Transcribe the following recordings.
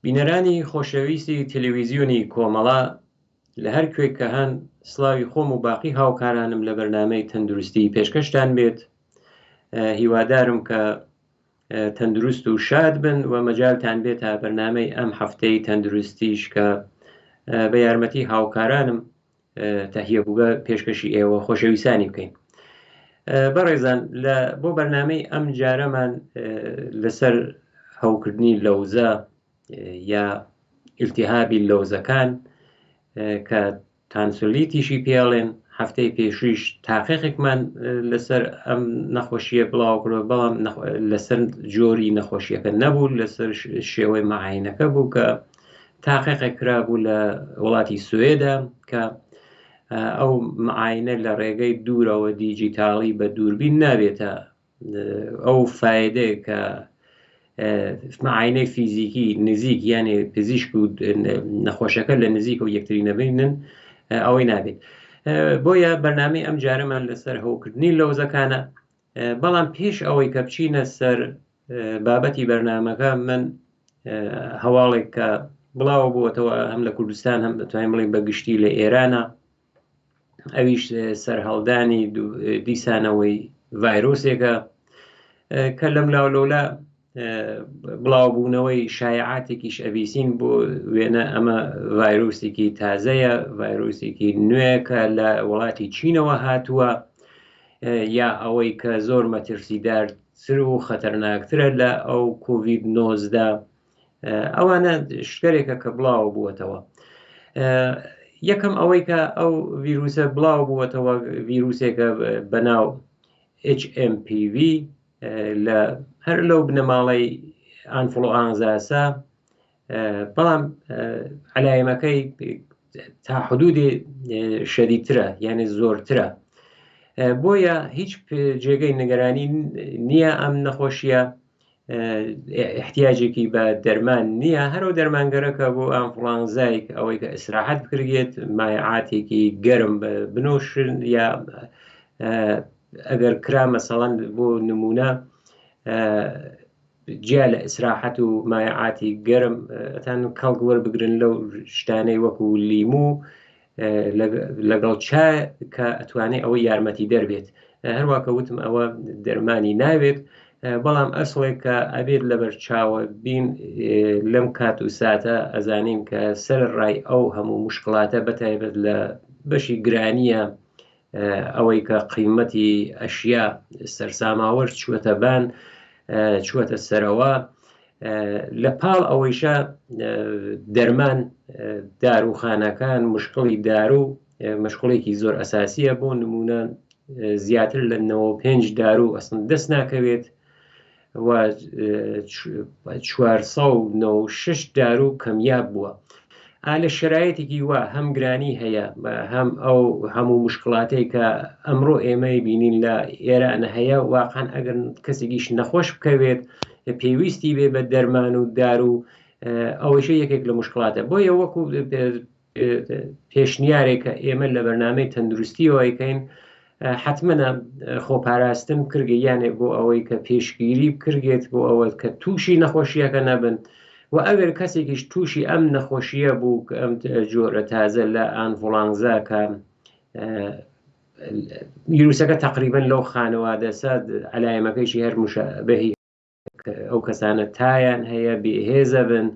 بینەرانی خۆشەویستی تەلەڤیزیۆنی کۆمەڵە لە هەر کوێک کە هەن سڵاوی خۆم و باقی هاوکارانم لە بەرنامەی تەندروستی پێشکەشتان بێت. هیوادارم کە تەندروست و شاد بن و مەجالتان بێت تا بەرنامەی ئەم هەفتەی تەندروستیش کە بە یارمەتی هاوکارانم تەهیەبووگە پێشکەشی ئێوە خۆشەویستانی بکەین. بەڕێزان بۆ بەرنامەی ئەم جارەمان لەسەر هەوکردنی لەوزە یا ئیلتیهابی لەوزەکان کە تانسۆلیتیشی پێڵێن هەفتەی پێشویش تاقیقێکمان لەسەر ئەم نەخۆشیە بڵاوکرۆ، بەڵام لەسەر جۆری نەخۆشیەکە نەبوو، لەسەر شێوەی مەعاینەکە بوو کە تاقیقێک کرابوو لە وڵاتی سوێدا کە ئەو مەعاینە لە ڕێگەی دوورەوە دیجیتاڵی بە دووربین نابێتە ئەو فایدەیە کە مەعاینەی فیزیکی نزیک یانێ پزیشک و نەخۆشەکە لە نزیک و یەکتری نەبینن ئەوەی نابێت. بۆیە بەرنامەی ئەم جارەمان لەسەر هەوکردنی لەوزەکانە، بەڵام پێش ئەوەی کە بچینە سەر بابەتی بەرنامەکە من هەواڵێک کە بڵاو بووەتەوە هەم لە کوردستان هەم دەتوانین بڵێن بە گشتی لە ئێرانە، ئەویش سەرهەڵدانی دیسانەوەی ڤایرۆسێکە کە لەم لاولۆلا بڵاوبوونەوەی شایعاتێکیش ئەبیسین بۆ وێنە ئەمە ڤایرۆسێکی تازەیە، ڤایرۆسێکی نوێیەکە لە وڵاتی چینەوە هاتووە، یا ئەوەی کە زۆر مەترسیدارتر و خەتەرناکترە لە ئەو کۆڤید-19 ئەوانە شتێکە کە بڵاو بووەتەوە. یەکەم ئەوەی کە ئەو ڤیرۆسە بڵاو بووەتەوە ڤیرۆسێکە بەناو HMPV لە هەر لەو بنەماڵەی ئانفلۆئانزاسە، بەڵام عەلایمەکەی تا حدودێ شەدیدترە یعنی زۆرترە. بۆیە هیچ جێگەی نیگەرانی نییە ئەم نەخۆشیە، احتیاجێکی بە دەرمان نییە. هەرو دەرمانگەرەکە بۆ ئانفلۆئانزایك ئەوەی کە ئیسراحەت بکرێت، مایعاتێکی گەرم بنووشن، یا ئەگەر کرا مەسەڵەن بۆ نمونە جیا لە ئیسراحەت و مایعاتی گەرم ئەتان کەڵک وەربگرن لەو شتانەی وەکو لیمو لەگەڵ چای کە ئەتوانێت ئەوە یارمەتی دەربێت. هەروە کە وتم ئەوە دەرمانی ناوێت، بەڵام ئەسڵێک کە ئەبێت لەبەر چاوە بین لەم کات و ساتە ئەزانین کە سەرڕای ئەو هەموو مشکلاتە بەتایبەت لە بەشی گرانیە ئەوەی کە قیمەتی ئەشیا سەرساماوەر چووەتە بان، چووەتە سەرەوە. لە پاڵ ئەوەیشە دەرمان داروخانەکان مشکڵی دارو مشکڵێکی زۆر ئەساسیە. بۆ نمونە زیاتر لە 95 دارو ئەسڵ دەست ناکەوێت و 496 دارو کەمیاب بووە. لە شرایەتێکی وە هەم گرانی هەیە، هەم ئەو هەموو مشکڵاتەی کە ئەمڕۆ ئێمەی بینین لە ئێرانە هەیە، واقعاً ئەگەر کەسێکیش نەخۆش بکەوێت پێویستی بێ بە دەرمان و دارو، ئەوەشە یەکێک لە مشکلاتە. بۆیە وەکو پێشنیارێکە ئێمە لە بەرنامەی تەندروستیەوەیکەین، حتممە خۆپاراستن بکرگە یانێ بۆ ئەوەی کە پێشگیری بکرگێت بۆ ئەوە کە تووشی نەخۆشیەکە نەبن، و ئەگەر کەسێکیش تووشی ئەم نەخۆشیە بوو ئەم جۆرە تازە لە ئانفلۆئانزا کە ڤیرۆسەکە تەقریبەن لەو خانەوادەسە عەلایمەکەیشی هەر مشابەهی ئەو کەسانە تایان هەیە، بێهێزە بن،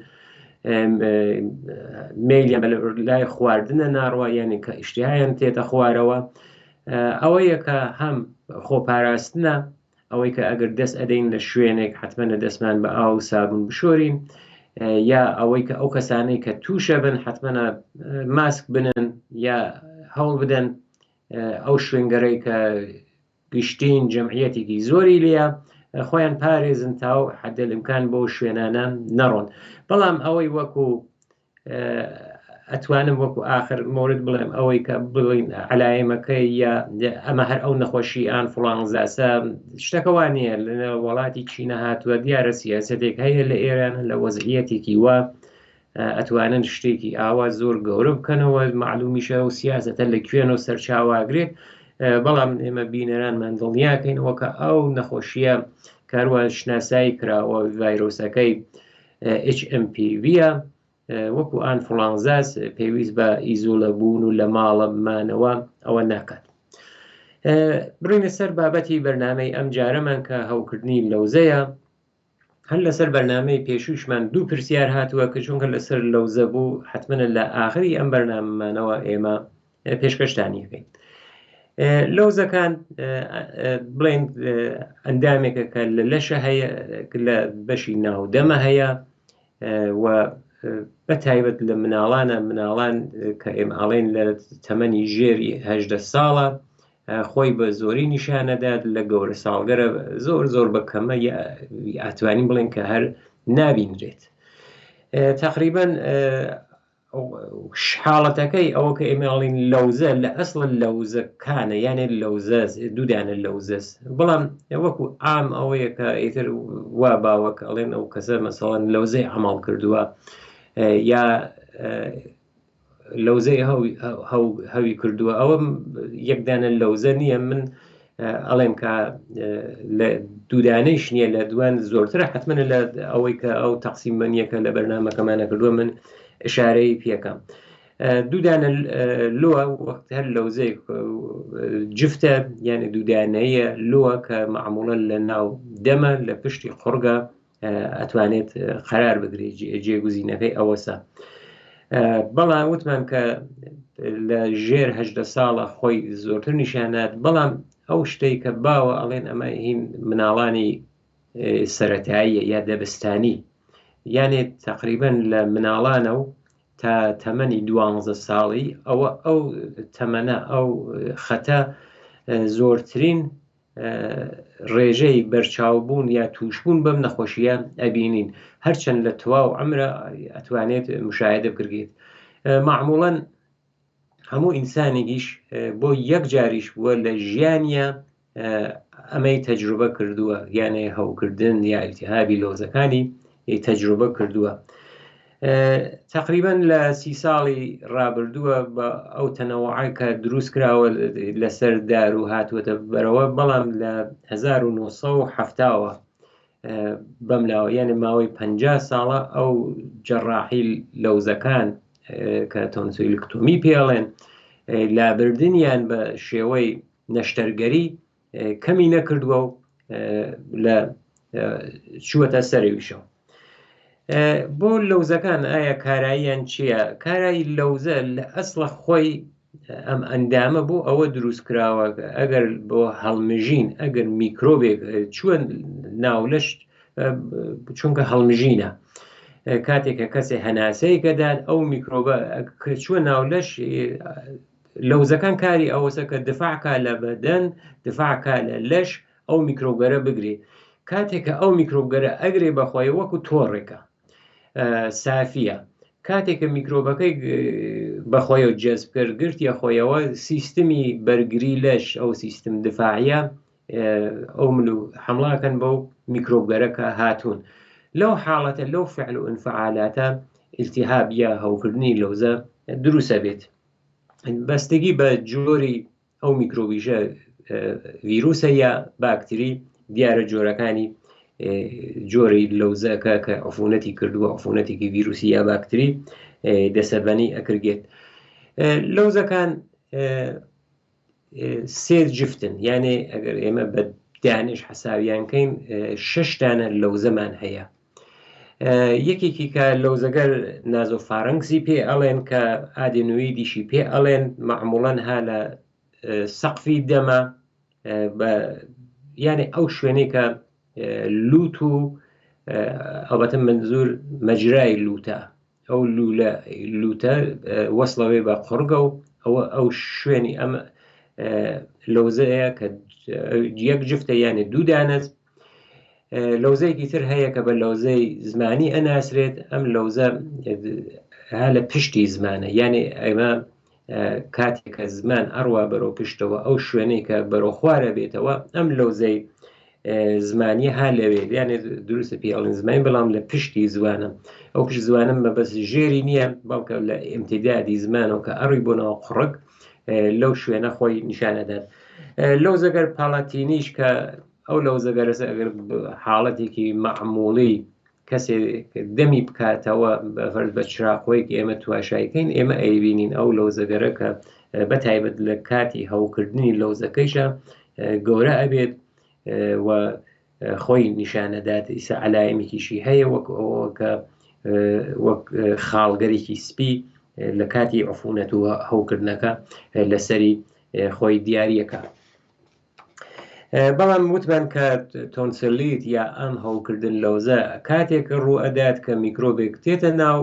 مەیلیان بە لای خواردنە ناڕوە، یعنی کە ئیشتیهایان تێتە خوارەوە. ئەوەیە کە هەم خۆپاراستنە، ئەوەی کە ئەگەر دەست ئەدەین لە شوێنێک حتممە دەستمان بە ئاو سابون بشۆرین، یا ئەوەی کە ئەو کەسانەی کە تووشە بن حتممە ماسک بنن یا هەوڵ بدەن ئەو شوێنگەرەی کە گشتین جەمعیەتێکی زۆری لێە خۆیان پارێزن تا و حەدەلئیمکان بۆ شوێنانە نەڕۆن. بەڵام ئەوەی وەکو ئەتوانم وەکو آخر مورد بڵێم ئەوەی کە بڵین عەلایمەکەی یا ئەمە هەر ئەو نەخۆشی ئانفلۆئانزاسە شتەکەوانە لە وڵاتی چینە هاتووە، دیارە سیاسەتێک هەیە لە ئێران لە وەزعیەتێکی وە ئەتوانن شتێکی ئاوا زۆر گەورە بکەنەوە، معلومیشە و سیاسەتە لە کوێنەوە سەرچاواگرێت. بەڵام ئێمە بینەرانمان دڵنیاکەینەوە کە ئەو نەخۆشیە کاروە شناسایی کراوە ڤایرۆسەکەی HMPV-ە وەکو ئانفڵانزاس پێویست بە ئیزۆلە بوون و لە ماڵە بمانەوە ئەوە ناکات. بڕینە سەر بابەتی بەرنامەی ئەم جارەمان کە هەوکردنی لەوزەیە. هەر لەسەر بەرنامەی پێشووشمان دوو پرسیار هاتووە کە چونکە لەسەر لەوزە بوو حتممە لە ئاخری ئەم بەرنامەمانەوە ئێمە پێشکەشتانیەکەین. لەوزەکان بڵێن ئەندامێکە کە لە لەشە هەیە لە بەشی ناودەمە هەیە و بە تایبەت لە مناڵان کە ئێمەڵێن لە تەمەنی ژێری 18 ساڵە خۆی بە زۆری نیشانەدات لە گەورە ساڵگەرە زۆر بە کەمە ئاتوانین بڵێن کە هەر نابینرێت. تقریبەن حاڵەتەکەی ئەوە کە ئێمەڵین لەوزە لە ئەسڵ لەوزەکانە یانێ لەوزە دوودانە لەوزەس، بەڵام وەکو ئام ئەوەیە کە ئیتر وا باوەکە ئەڵێن ئەو کەسە مەسەڵەن لەوزەی عەمەڵ کردووە یا لەوزەی هەوی کردووە، ئەوە یەکدانە لەوزە نییە. من ئەڵێم کە لە دوودانەیش نییە، لە دوان زۆرترە حتممە لە ئەوەی کە ئەو تەقسیممەنیەکە لە بەرنامەکەمانە کردووە من ئشارەی پێکەم. دوودانە لۆوە وەخت هەر لەوزەی جفتە یعنی دوودانەیە لۆوە کە معموڵەن لە ناو دەمە لە پشتی قورگە ئەتوانێت قەرار بگرێت جێگوزینەکەی ئەوەسە. بەڵام وتمان کە لە ژێر 18 ساڵە خۆی زۆرتر نیشانات، بەڵام ئەو شتەی کە باوە ئەڵێن ئەمە هین مناڵانی سەرەتاییە یا دەبستانی، یانێ تقریبەن لە مناڵانە و تا تەمەنی 12 ساڵی ئەو تەمەنە ئەو خەتە زۆرترین ڕێژەی بەرچاوبوون یا توشبوون بەم نەخۆشیە ئەبینین، هەرچەند لە تەواو عەمرە ئەتوانێت مشاهدە بکرێت. معموڵەن هەموو ئینسانێکیش بۆ یەک جاریش بووە لە ژیانیە ئەمەی تەجروبە کردووە، یانێ هەوکردن یا ئیلتیهابی لەوزەکانی تەجروبە کردووە. تقریبا لە 30 ساڵی ڕابردووە بە ئەو تەنەوعی کە دروست کراوە لەسەر دار و هاتووەتە بەرەوە، بەڵام لە 1970ەوە بەملاوە یعنی ماوەی 50 ساڵە ئەو جەڕاحی لەوزەکان کە تۆنسیلکتۆمی پێڵێن لابردنیان بە شێوەی نەشتەرگەری کەمی نەکردووە و لە چووەتە سەرەویشەوە. بۆ لەوزەکان ئایا کاراییان چییە؟ کارایی لەوزە لە ئەسڵە خۆی ئەم ئەندامە بۆ ئەوە دروست کراوە ئەگەر بۆ هەڵمژین ئەگەر میکرۆبێک چووە ناولەشت چونکە هەڵمژینە، کاتێکە کەسێ هەناسەی کەدات ئەو میکرۆبە چووە ناولەش، لەوزەکان کاری ئەوەسە کە دفاعکە لە بەدەن دفاعکە لە لەش ئەو میکرۆگەرە بگرێ. کاتێکە ئەو میکرۆبگەرە ئەگرێ بەخۆی وەکو تۆڕێکە سافیە، کاتێکە میکرۆبەکەی بەخۆی و جەزب کرد گرتیە خۆیەوە سیستمی بەرگری لەش ئەو سیستم دفاعیە ئەو ملو حمڵاکەن بەو میکرۆبگەرەکە هاتوون. لەو حاڵەتە لەو فعل و ئینفعالاتە ئیلتیهاب یا هەوکردنی لەوزە دروستە بێت. بەستگی بە جۆری ئەو میکرۆبیژە ڤیرۆسە یا باکتری دیارە جۆرەکانی جۆری لەوزەکە کە عفونەتی کردووە عفونەتێکی ڤیرۆسی یا باکتری دەسەبەنی ئەکرگێت. لەوزەکان سێ جفتن، یعنی ئەگەر ئێمە بە دانش حسابیانکەین 6 دانە لەوزەمان هەیە. یەکێکی کە لەوزەگەر نازۆفارەنگسی پێ ئەڵێن کە ئادێنویدیشی پێ ئەڵێن، معموڵەن ها لە سەقفی دەمە یعنی ئەو شوێنەی کە لووت و ئەوبەتە منزور مەجرای لوتە، ئەو لوتە وەسڵەوەی بە قورگە و ئەو شوێنی ئەم لەوزەیە کە یەک جفتە یعنی دوو دانەت. لەوزەیەکی تر هەیە کە بە لەوزەی زمانی ئەناسرێت، ئەم لەوزە ها لە پشتی زمانە، یعنی ئەمە کاتێکە زمان ئەڕوا بەرەو پشتەوە ئەو شوێنەی کە بەرەو خوارە بێتەوە ئەم لەوزەی زمانی ها لەوێت، یعنی دروستە پێڵێن زمانی، بەڵام لە پشتی زوانم. ئەو پشت زوانم بەبەست ژێری نییە، بەڵکە لە ئیمتیدادی زمانەوە کە ئەڕی بۆنەوە قڕک لەو شوێنە خۆی نیشانەدات. لەوزەگەر پاڵەتینیش کە ئەو لەوزەگەرەسە ئەگەر حاڵەتێکی معموڵی کەسێک دەمی بکاتەوە بەفەرز بە چراخۆیەک ئێمە تواشایکەین ئێمە ئەیبینین ئەو لەوزەگەرە کە بەتایبەت لە کاتی هەوکردنی لەوزەکەیشە گەورە ئەبێت و خۆی نیشانەدات ئیسا علایمێکیشی هەیە وەک خاڵگەرێکی سپی لە کاتی عفونەت و هەوکردنەکە لەسەری خۆی دیارریەکە. بەڵام وتمان کە تۆنسلیت یا ئەم هەوکردن لەوزە کاتێک ڕوو ئەدات کە میکرۆبێک تێتە ناو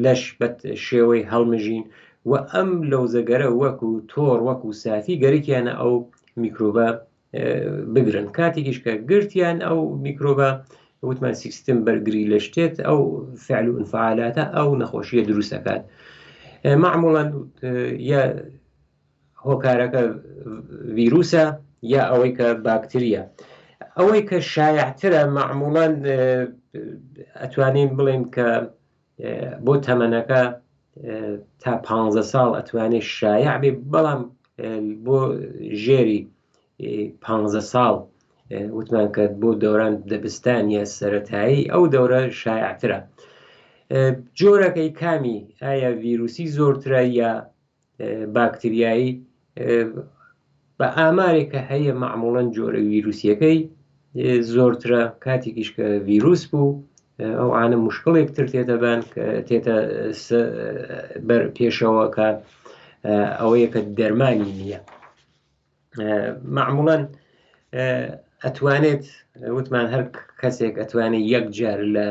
لەش بە شێوەی هەڵمژین و ئەم لەوزەگەرە وەکو تۆڕ وەکو سافی گەرەکیانە ئەو میکرۆبە بگرن کاتێکیش کە گرتیان ئەو میکرۆبە وتمان سیستم بەرگری لە شتێت ئەو فعل و انفعالاتە ئەو نەخۆشیە دروست دەکات. معموڵەن یا هۆکارەکە ڤیرۆسە یا ئەوەی کە باکتریە. ئەوەی کە شایعترە معموڵەن ئەتوانین بڵێن کە بۆ تەمەنەکە تا 15 ساڵ ئەتوانێت شایع بێ بەڵام بۆ ژێری 15 ساڵ وتمان کە بۆ دەوران دەبستان یا سەرەتایی ئەو دەورە شایعترە. جۆرەکەی کامی ئایا ڤیرۆسی زۆرترە یا باکتریایی بە ئامارێکە هەیە معموڵەن جۆرە ڤیرۆسیەکەی زۆرترە کاتێکیش کە ڤیرۆس بوو ئەو ئانە مشکڵێکتر تێدەبان کە تێتە بەر پێشەوە کە ئەوەیە کە دەرمانی نییە. معموڵەن ئەتوانێت وتمان هەر کەسێک ئەتوانێت یەک جار لە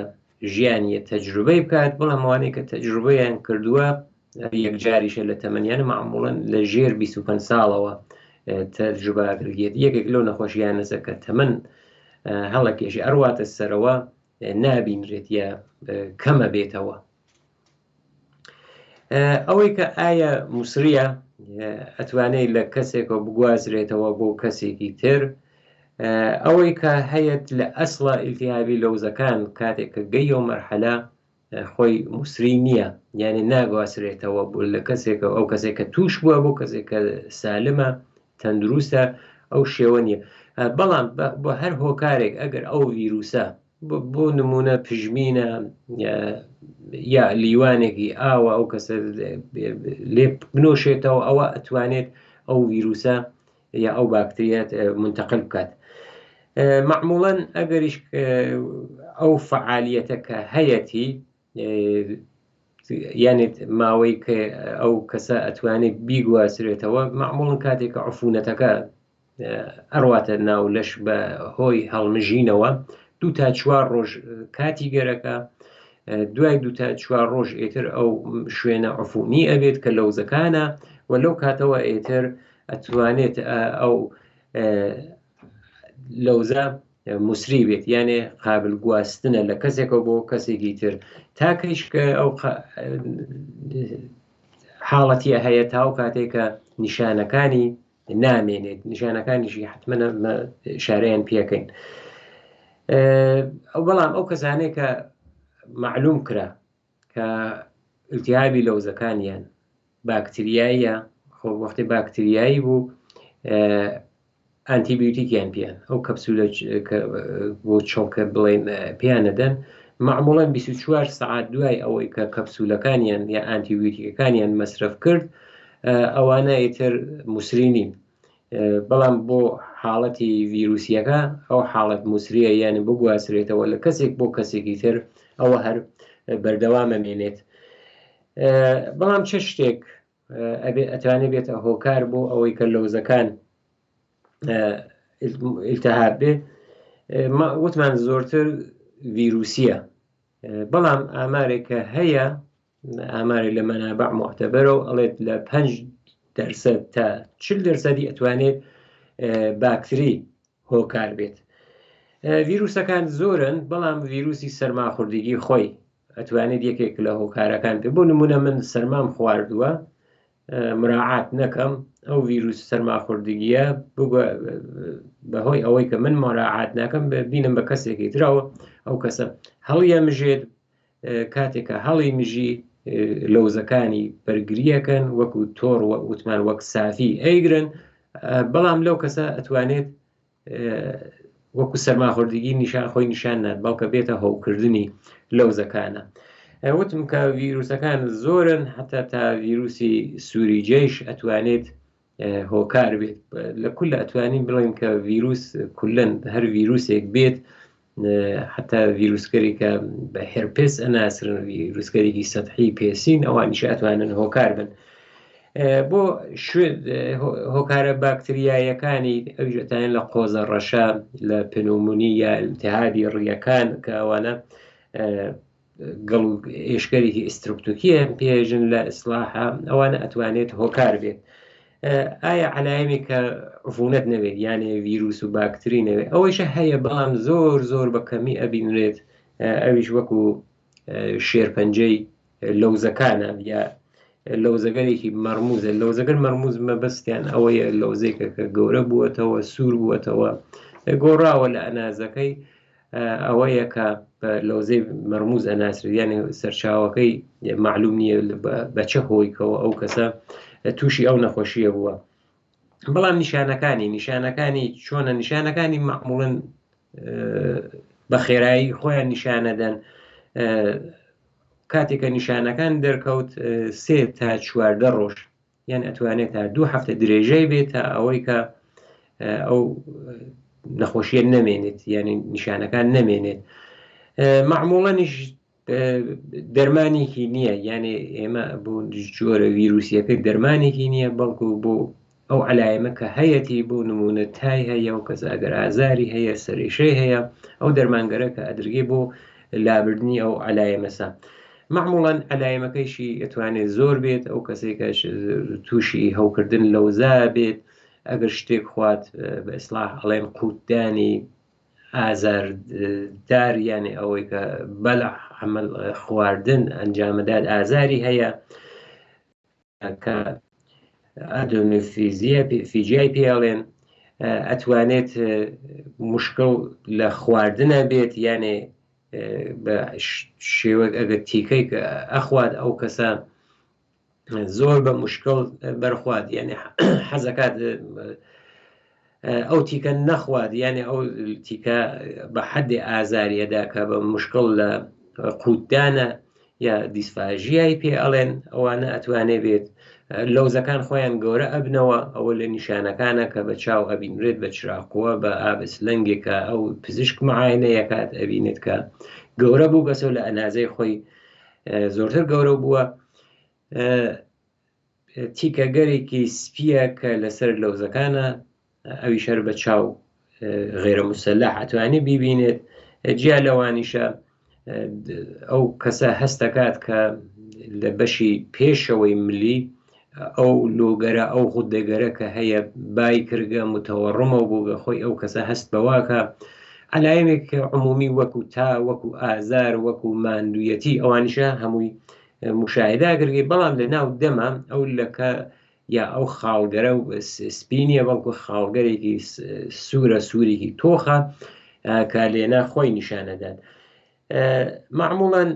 ژیانیە تەجروبەی بکات بەڵام ئەوانەی کە تەجروبەیان کردووە یەکجاریشە لە تەمەنیانە معموڵەن لە ژێر 25 ساڵەوە تەجروبەگرێت یەکێک لەو نەخۆشیانەزە کە تەمەن هەڵەکێشی ئەرواتە سەرەوە نابینرێت یا کەمە بێتەوە. ئەوەی کە ئایا موسریە ئەتوانێت لە کەسێکەوە بگوازرێتەوە بۆ کەسێکی تر ئەوەی کە هەیەت لە ئەسڵە ئیلتیهابی لەوزەکان کاتێک کە گەیەوە مەرحەلە خۆی موسری نییە یعنی ناگواسرێتەوە بوو لە کەسێکە ئەو کەسێکە توش بووە بۆ کەسێکە سالمە تەندروستە ئەو شێوە نییە. بەڵام بۆ هەر هۆکارێک ئەگەر ئەو ڤیرۆسە بۆ نمونە پژمینە یا لیوانێکی ئاوە ئەو کەسە لێ بنۆشێتەوە ئەوە ئەتوانێت ئەو ڤیرۆسە یا ئەو باکتریات منتەقل بکات. معموڵەن ئەگەریش ئەو فعالیەتە کە هەیەی یانێت ماوەی کە ئەو کەسە ئەتوانێت بیگواسرێتەوە معموڵن کاتێککە عفونەتەکە ئەڕواتە ناو لەش بە هۆی هەڵمژینەوە 2 تا 4 ڕۆژ کاتی گەرەکە دوای 2 تا 4 ڕۆژ ئێتر ئەو شوێنە عفونی ئەبێت کە لەوزەکانە و لەو کاتەوە ئێتر ئەتوانێت ئەو لەوزە موسری بێت یانێ قابل گواستنە لە کەسێکەوە بۆ کەسێکی تر تاکەیش کە ئەو حاڵەتیە هەیە تاو کاتێکە نیشانەکانی نامێنێت نیشانەکانیشی حتممە شارەیان پێکەین. ئەو بەڵام ئەو کەسانەیە کە معلوم کرا کە ئیلتیهابی لەوزەکانیان باکتریاییە خۆ وەختی باکتریایی بوو ئەنتیبیۆتیکیان پێیان ئەو کەپسولە بۆ چۆکە بڵێن پێیانەدەن معموڵەن 24 سعات دوای ئەوەی کە کەپسولەکانیان یا ئەنتیبیۆتیکەکانیان مەصرف کرد ئەوانە ئیتر موسری نین. بەڵام بۆ حاڵەتی ڤیرۆسیەکە ئەو حاڵەت موسریە یانی بگواسرێتەوە لە کەسێک بۆ کەسێکی تر ئەوە هەر بەردەوامە مێنێت. بەڵام چه شتێک ئەتوانێت بێتە هۆکار بۆ ئەوەی کە لەوزەکان ئیلتیهاب بێ وتمان زۆرتر ڤیرۆسیە بەڵام ئامارێکە هەیە ئاماری لە مەنابع معتەبەرەوە ئەڵێت لە 5% تا 40% ئەتوانێت باکتری هۆکار بێت. ڤیرۆسەکان زۆرن بەڵام ڤیرۆسی سەرماخوردگی خۆی ئەتوانێت یەکێک لە هۆکارەکان پێ بۆ نمونە من سەرمام خواردووە مراعات نەکەم ئەو ڤیرۆس سەرماخوردگیە بەهۆی ئەوەی کە من مراعات ناکەم بینم بە کەسێکی ترەوە ئەو کەسە هەڵیە مژێت کاتێکە هەڵی مژی لەوزەکانی بەرگریەکەن وەکو تۆڕ وتمان وەک سافی ئەیگرن بەڵام لەو کەسە ئەتوانێت وەکو سەرماخوردگی نیشان خۆی نیشان نات بەڵکە بێتە هەوکردنی لەوزەکانە. وتم کە ڤیرۆسەکان زۆرن حتا تا ڤیرۆسی سووری جێش ئەتوانێت هۆکار بێت لە کول ئەتوانین بڵێن کە ڤیرۆس کولەن هەر ڤیرۆسێک بێت حتا ڤیرۆسکەری کە بە هێرپس ئەناسرن ڤیرۆسکەرێکی سەتحی پێسین ئەوانیش ئەتوانن هۆکار بن. بۆ هۆکارە باکتریایەکانی ئەوژەتان لە قۆزە ڕەشە لە پنومونی یا التهابی ڕیەکان کە ئەوانە گەڵ و ئێشکەرێکی ئسترپتۆکیە پێژن لە ئیسلاحە ئەوانە ئەتوانێت هۆکار بێت. ئایا علایمی کە عفونەت نەوێت یانێ ڤیرۆس و باکتری نەوێت ئەوەیشە هەیە بەڵام زۆر بە کەمی ئەبینرێت ئەویش وەکو شێرپەنجەی لەوزەکانە یا لەوزەگەرێکی مەرموزە لەوزەگەر مەرموز مەبەستیان ئەوەیە لەوزێکە کە گەورە بووەتەوە سوور بووەتەوە گۆڕاوە لە ئەنازەکەی ئەوەیە کە لەوزەی مەرموز ئەناسرێت یانێ سەرچاوەکەی معلوم نییە بەچە هۆیکەوە ئەو کەسە تووشی ئەو نەخۆشیە بووە. بەڵام نیشانەکانی چۆنە نیشانەکانی معموڵن بە خێرایی خۆیان نیشانەدەن کاتێکە نیشانەکان دەرکەوت 3 تا 14 ڕۆژ یان ئەتوانێت تا 2 هەفتە درێژەی بێت تا ئەوەی کە ئەو نەخۆشیە نەمێنێت یعنی نیشانەکان نەمێنێت. معموڵەنیش دەرمانێکی نییە یعنی ئێمە بۆ جۆرە ڤیرۆسیەکە دەرمانێکی نییە بەڵکو بۆ ئەو علایمە کە هەیەی بۆ نمونە تای هەیە و کەس ئەگەر ئازاری هەیە سەرێشەی هەیە ئەو دەرمانگەرە کە ئەدرگێ بۆ لابردنی ئەو علایمەسە. معموڵەن علایمەکەیشی ئەتوانێت زۆر بێت ئەو کەسێکە تووشی هەوکردن لەوزا بێت ئەگەر شتێک خوات بە ئیسلاح ئەڵێن قوتدانی ئازاردار یانێ ئەوەی کە بەلع عمل خواردن ئەنجامەدات ئازاری هەیە کە فیجیای پێڵێن ئەتوانێت مشکل لە خواردنە بێت یانێ بە شێوە ئەگەر تیکەی کە ئەخوات ئەو کەسە زۆر بە مشکل بەرخوات یعنی حەزەکات ئەو تیکە نەخوات یعنی ئەو تیکە بە حەدی ئازاریەدا کە بە مشکل لە قوتدانە یا دیسفاژیای پێ ئەڵێن ئەوانە ئەتوانێ بێت لەوزەکان خۆیان گەورە ئەبنەوە ئەوە لە نیشانەکانە کە بە چاو ئەبینرێت بە چراقووە بە ئابسلەنگێکە ئەو پزیشک معاینەیەکات ئەبینێت کە گەورە بوو بەسەو لە ئەنازەی خۆی زۆرتر گەورە بووە. تیکەگەرێکی سپیە کە لەسەر لەوزەکانە ئەوی شەر بە چاو غێرە موسەلاح ئەتوانێت بیبینێت. جیا لەوانیشە ئەو کەسە هەستەکات کە لە بەشی پێشەوەی ملی ئەو لۆگەرە ئەو غودەگەرە کە هەیە بای کردگە متەوەڕمە بووگە خۆی ئەو کەسە هەست بەواکە علایمێک عمومی وەکو تا وەکو ئازار وەکو ماندوویەتی ئەوانیشە هەمووی مشاهداگرگی بەڵام لە ناو دەما ئەو لەکە یا ئەو خاڵگەرە و سپینیە بەڵکو خاڵگەرێکی سوورە سوورێکی تۆخە کە لێنا خۆی نیشانەدات. معموڵەن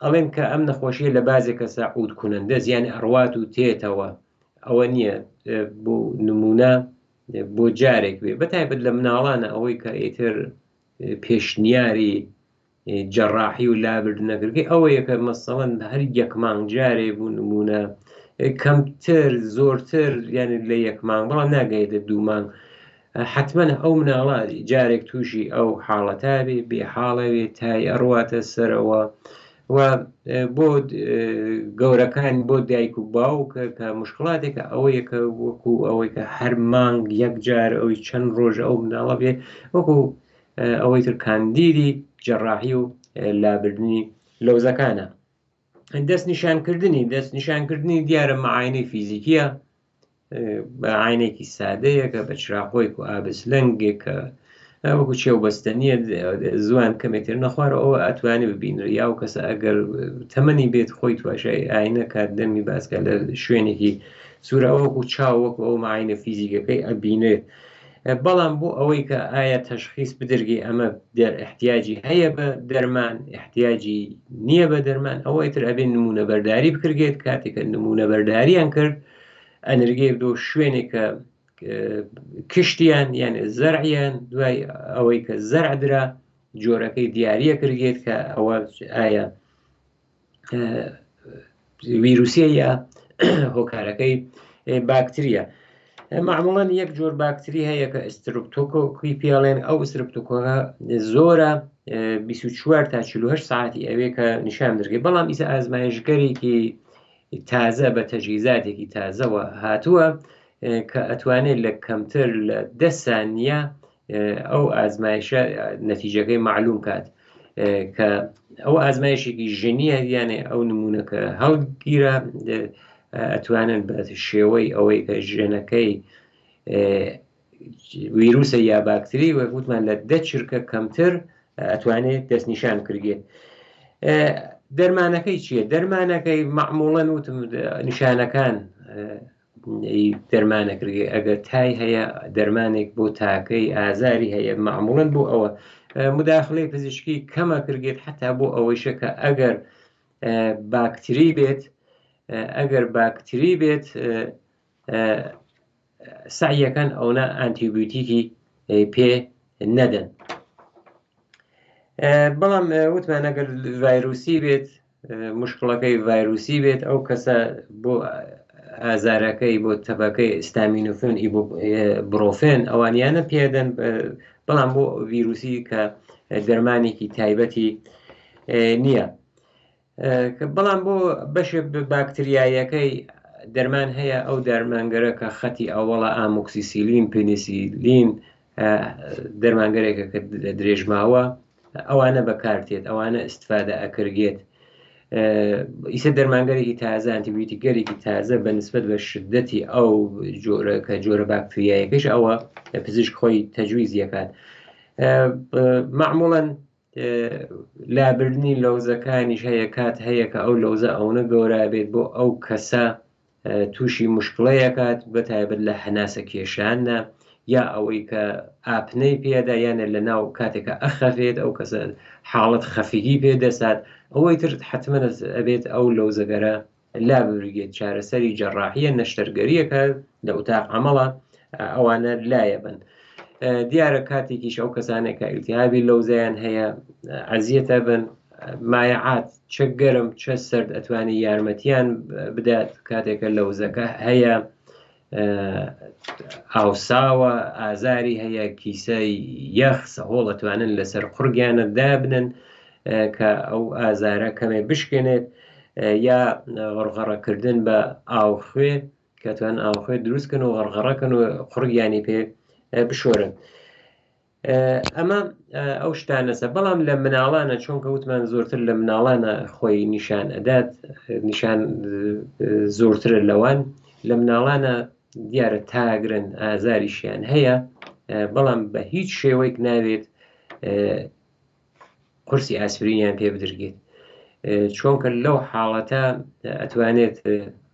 ئەڵێن کە ئەم نەخۆشیە لە بازێک کەسە عود کوونەندە زیانی ئەڕوات و تێتەوە ئەوە نییە بۆ نمونە بۆ جارێک بێ بەتایبەت لە مناڵانە ئەوەی کە ئیتر پێشنیاری جەڕاحی و لابردنەگرگی ئەوەیە کە مەسەڵەن هەر یەک مانگ جارێ بوو نمونە کەمتر زۆرتر یعنی لە یەک مانگ بەڵام ناگەیێتە 2 مانگ حتمما ئەو مناڵە جارێک تووشی ئەو حاڵەتا بێ بێحاڵەوێ تای ئەڕواتە سەرەوە و بۆ گەورەکان بۆ دایک و باوکە کە مشکڵاتێکە ئەوەیەکە وەکو ئەوەی کە هەر مانگ یەک جار ئەوی چەند ڕۆژ ئەو مناڵە بێ وەکو ئەوەی تر کاندیری جەڕاحی و لابردنی لەوزەکانە. دەست نیشانکردنی دیارە مەعاینەی فیزیکیە بە عینێکی سادەیە کە بە چراقۆیک و ئابسلەنگێکە وەکو چێوبەستەنیە زوان کەمێتر نەخوارە ئەوە ئەتوانێت ببینێت یا و کەسە ئەگەر تەمەنی بێت خۆی تواشای ئاینە کات دەمی باسکە لە شوێنێکی سوورە وەکو چاوەکو ئەو مەعاینە فیزیکەکەی ئەبینێت. بەڵام بۆ ئەوەی کە ئایا تەشخیص بدرگی ئەمە احتیاجی هەیە بە دەرمان احتیاجی نییە بە دەرمان ئەوەی تر ئەبێن نمونە بەرداری بکرێت کاتێکە نمونە بەرداریان کرد ئەنرگێ دۆ شوێنێکە کشتیان یعنی زەرعیان دوای ئەوەی کە زەرع درا جۆرەکەی دیارە کردێت کە ئەوە ئایا ویروسیە یا هۆکارەکەی باکتریە. معموڵەن یەک جۆر باکتری هەیە کە ئسترپتۆکۆکی پێڵێن ئەو ئسترپتۆکۆکە زۆرە 24 تا 48 ساعتی ئەوێ کە نیشان دەرگێت بەڵام ئیسا ئازمایشگەرێکی تازە بە تەجهیزاتێکی تازەوە هاتووە کە ئەتوانێت لە کەمتر لە 10 سانیە ئەو ئازمایشە نەتیجەکەی معلوم کات کە ئەو ئازمایشێکی ژنیە یانێ ئەو نمونونەکە هەڵگیرە ئەتوانن بە شێوەی ئەوەی کە ژنەکەی ویروسە یا باکتری وەگوتمان لە 10 چرکە کەمتر ئەتوانێت دەستنیشان کردێت. دەرمانەکەی چییە؟ دەرمانەکەی معموڵەن وتم نیشانەکان دەرمانەکردێ ئەگەر تای هەیە دەرمانێک بۆ تاکەی ئازاری هەیە معموڵەن بۆ ئەوە مداخلەی پزیشکی کەمە کردێت حتا بۆ ئەوەیشە کە ئەگەر باکتری بێت سعیەکەن ئەوە ئانتیبیۆتیکی پێ نەدەن. بەڵام وتمان ئەگەر ڤایرۆسی بێت مشکڵەکەی ڤایرۆسی بێت ئەو کەسە بۆ ئازارەکەی بۆ تەبەکەی ئستامینۆفێن ئیبوپرۆفێن ئەوانیانە پێدەن بەڵام بۆ ڤیرۆسی کە دەرمانێکی تایبەتی نییە. بەڵام بۆ بەشێ باکتریایەکەی دەرمان هەیە ئەو دەرمانگەرە کە خەتی ئەوەڵە ئامۆکسیسیلین پێنیسیلین دەرمانگەرێکە کە درێژماوە ئەوانە بەکارتێت ئەوانە ئیسفادە ئەکرگێت. ئیسە دەرمانگەرێکی تازە ئەنتیبیۆتیکەرێکی تازە بە نسبەت بە شدەتی ئەو جۆرە کە جۆرە باکتریایەکەش ئەوە پزیشک خۆی تەجویز یەکات. معموڵەن لابردنی لەوزەکانیش هەیە کات هەیە کە ئەو لەوزە ئەوە گەورە بێت بۆ ئەو کەسە تووشی مشکڵەیەکات بە تایبەت لە هەناسە کێشانە یا ئەوەی کە ئاپنەی پێدا یانە لە ناو کاتێکە ئەخەفێت ئەو کەسە حاڵەت خەفیگی پێدەسات ئەوەی تر حتممە ئەبێت ئەو لەوزەگەرە لا بگێت چارەسەری جەڕاحیە نەشتەرگەریەکە لە ئوتاق عەمەڵە ئەوانە لایە بن. دیارە کاتێکیش ئەو کەسانێکە ئیلتیهابی لەوزەیان هەیە عەزیەتە بن مایعات چە گەرم چە سرد ئەتوانی یارمەتیان بدات کاتێکە لەوزەکە هەیە ئاوساوە ئازاری هەیە کیسەی یەخ سەهۆڵ ئەتوانن لەسەر قورگیانە دابنن کە ئەو ئازارە کەمێ بشکێنێت یا غەرغەڕەکردن بە ئاوخوێ کەتوان ئاوخوێ دروستکەن و غەرغەڕەکەن و قورگیانی پێ بشۆرن. ئەمە ئەو شتانەسە بەڵام لە مناڵانە چۆن کەوتمان زۆرتر لە مناڵانە خۆی نیشان ئەدات نیشان زۆرترە لەوان لە مناڵانە دیارە تاگرن ئازاریشیان هەیە بەڵام بە هیچ شێوەیەک ناوێت قورسی ئاسپرینیان پێ بدرگێت چۆنکە لەو حاڵەتە ئەتوانێت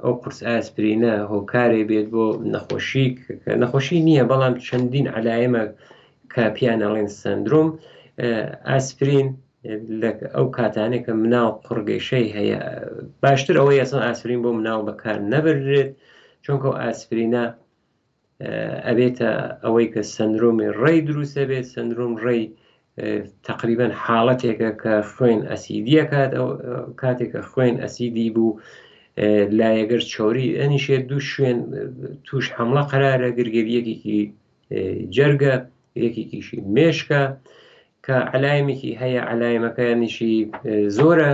ئەو قورس ئاسپرینە هۆکارێ بێت بۆ نەخۆشی نییە بەڵام چەندین علایمە کە پیانەڵێن سندروم ئاسپرین ئەو کاتانێک کە مناڵ قڕگەیشەی هەیە باشتر ئەوەی ئەسڵ ئاسپرین بۆ مناڵ بەکار نەبرێت چونکە ئاسپرینە ئەبێتە ئەوەی کە سندرومی ڕێی دروستە بێت سندروم ڕێی تقریبا حاڵەتێکە کە خوێن ئەسیدیە کاتێکە خوێن ئەسیدی بوو لایەگەر چۆری ئەنیشێت دوو شوێن توش حملە قەرارە گرگریەکێکی جەرگە یەکێکیشی مێشکە کە علایمێکی هەیە علایمەکانیشی زۆرە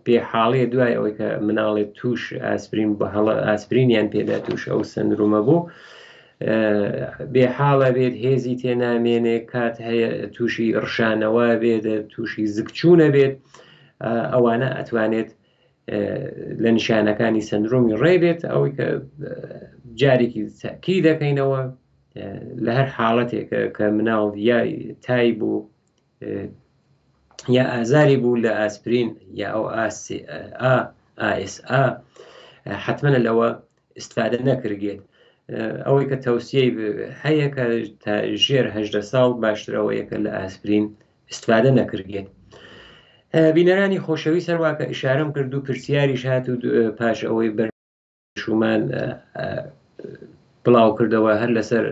بێحاڵەیە دوای ئەوەی کە مناڵێت توش ئاسپرین بە هەڵە ئاسپرینیان پێدا توش ئەو سندرومە بوو بێحاڵە بێت هێزی تێنامێنێ کات هەیە تووشی ڕشانەوە بێت تووشی زگچوونە بێت ئەوانە ئەتوانێت لە نیشانەکانی سندرومی ڕێ بێت ئەوەی کە جارێکی تاکی دەکەینەوە لە هەر حاڵەتێکە کە مناڵ یا تای بوو یا ئازاری بوو لە ئاسپرین یا ئەو ئاسA حتممە لەوە استفادە نەکردێت ئەوەی کە تەوسیەی هەیە کە تا ژێر 18 ساڵ باشترەوەیەکە لە ئاسپرین استفادە نەکردێت. بینەرانی خۆشەوی سەرواکە ئیشارەم کرد و پرسیاریش هات و پاش ئەوەی بەرشومان بڵاو کردەوە هەر لەسەر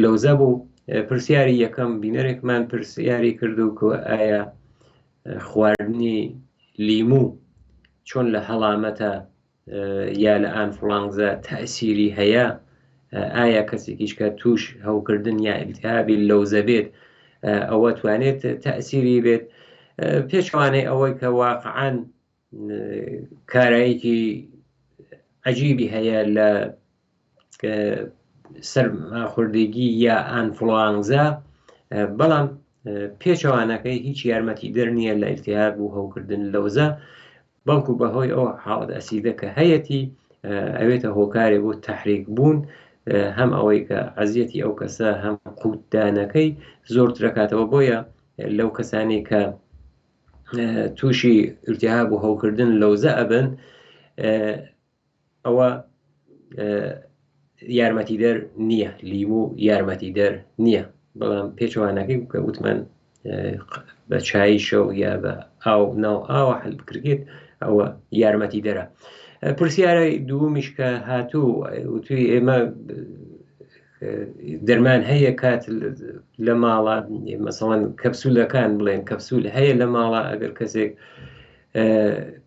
لەوزە بوو. پرسیاری یەکەم بینەرێکمان پرسیاری کردو کە ئایا خواردنی لیمو چۆن لە هەڵامەتە یا لە ئانفڵانزە تەئسیری هەیە، ئایا کەسێکیش کە توش هەوکردن یا ئیلتیهابی لەوزە بێت ئەوە توانێت تەئسیری بێت. پێشوانەی ئەوەی کە واقعاً کارایەکی عەجیبی هەیە لە سەرماخوردگی یا ئانفڵانزە، بەڵام پێچەوانەکەی هیچ یارمەتی دەر نییە لە ئیلتیهاب و هەوکردن لەوزە، بەڵکو بەهۆی ئەو حاڵەت ئەسیدە کە هەیەی ئەوێتە هۆکارێ بۆ تەحریک بوون، هەم ئەوەی کە عەزیەتی ئەو کەسە هەم قوتدانەکەی زۆرتر دەکاتەوە. بۆیە لەو کەسانی کە تووشی ئیلتیهاب و هەوکردن لەوزە ئەبن، ئەوە یارمەتیدەر نییە، لیمو یارمەتیدەر نییە، بەڵام پێچەوانەکەی کە وتمان بە چای شەو یا بە ئاو ناو ئاوە هەڵ بکرێت ئەوە یارمەتیدەرە. پرسیارە دوومیش کە هاتوو وتوی ئێمە دەرمان هەیە کات لە ماڵە، مەسەڵەن کەپسولەکان بڵێن کەپسول هەیە لە ماڵە، ئەگەر کەسێک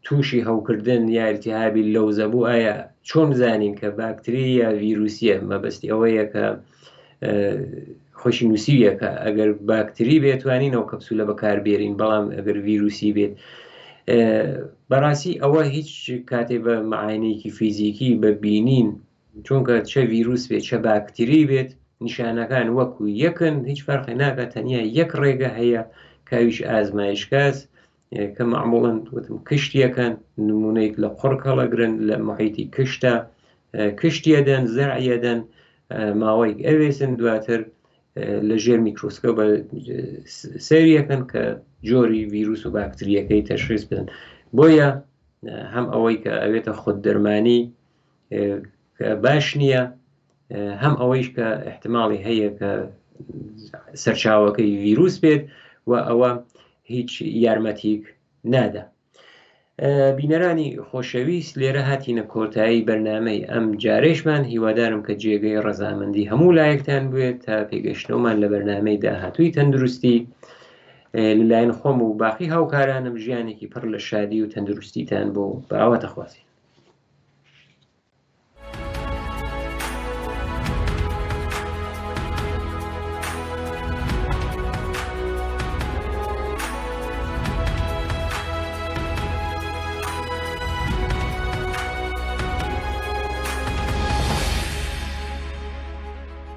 تووشی هەوکردن یا ئیلتیهابی لەوزە بوو ئایا چۆن بزانین کە باکتری یا ڤیرۆسیە؟ مەبەستی ئەوەیە کە خۆشی نووسیویە کە ئەگەر باکتری بێت توانین ئەو کەپسولە بەکاربێرین، بەڵام ئەگەر ڤیرۆسی بێت بەڕاستی ئەوە هیچ کاتێ بە معاینەیەکی فیزیکی ببینین، چونکە چه ڤیرۆس بێت چه باکتری بێت نیشانەکان وەکو یەکن، هیچ فەرقی ناکات، تەنیا یەک ڕێگە هەیە کاویش ئازمایشگاز کە معموڵەن وتم کشتیەکەن، نمونەیەک لە قوڕ هەڵەگرن لە محیتی کشتە، کشتیەدەن زەرعیەدەن ماوەیەک ئەوێسن، دواتر لە ژێر میکرۆسکۆپ سەیریەکەن کە جۆری ڤیرۆس و باکتریەکەی تەشخیص بدەن. بۆیە هەم ئەوەی کە ئەوێتە خوددەرمانی کە باش نییە، هەم ئەوەیش کە احتیماڵی هەیە کە سەرچاوەکەی ڤیرۆس بێت و ئەوە هیچ یارمەتیک نادا. بینەرانی خۆشەویست، لێرە هاتینە کۆتایی بەرنامەی ئەم جارێشمان. هیوادارم کە جێگەی ڕەزامەندی هەموو لایەکتان بوێت تا پێگەشتنەوەمان لە بەرنامەی داهاتووی تەندروستی. لەلایەن خۆم و باقی هاوکارانم ژیانێکی پڕ لە شادی و تەندروستیتان بۆ بەڕاوەتە خوازی.